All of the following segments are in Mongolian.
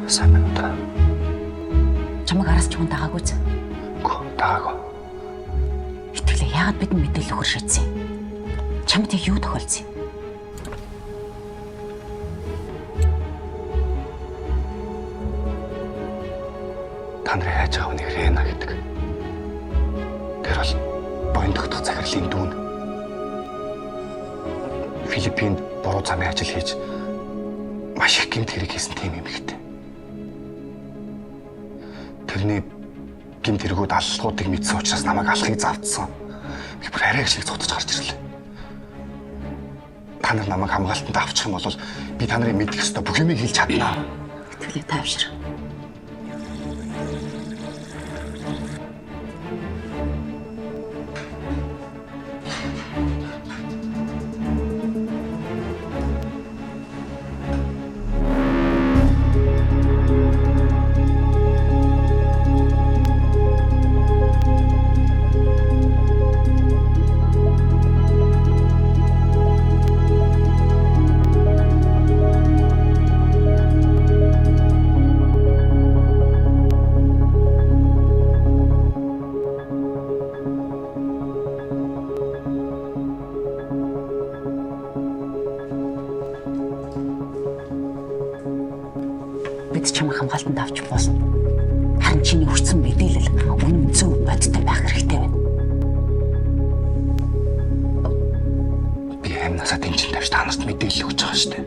Сайн байна уу та? Чамайг араас чуун дагаагүй ч. Үгүй дагаагүй. Итгэлээ яагаад бид мэдээлэл өгөх шийдсэн юм? Чамд яг юу тохиолдсон юм? Та нарын хайж байгаа нэг Рена гэдэг. Тэр бол боён тогтох захирлын дүүн. Филиппинд буруу замын ажил хийж маш их гэмт хэрэг хийсэн тийм юм ихтэй. Тэрний гэмт хэрэгүүд аллуудыг мэдсэн учраас намайг алахыг завдсан. Би бүр арай шиг цутаж гарч ирлээ. Та нар намайг хамгаалтанд авчих юм бол би та нарын мэдэх ёстой бүх юмыг хэлж чаднаа. Итгэлээ тайвшир. Бид чамайг хамгаалтанд авч болно. Харин чиний өгсөн мэдээлэл үнэн зөв бодтой байх хэрэгтэй байна. Би амнасаа тэмцэн тавьж та нарт мэдээлэл өгч байгаа шүү дээ.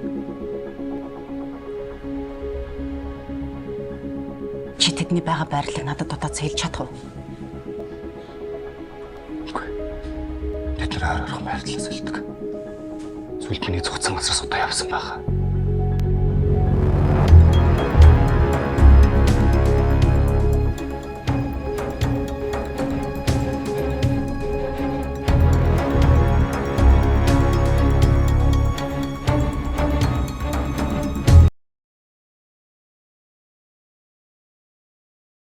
Чи тэдний байгаа байрлалыг надад дутаад хэлж чадах уу? Үгүй. Тэд нар ойрхон байрлалаас хэлдэг. Сүлд миний зугцсан газраас удаа явсан байхаа.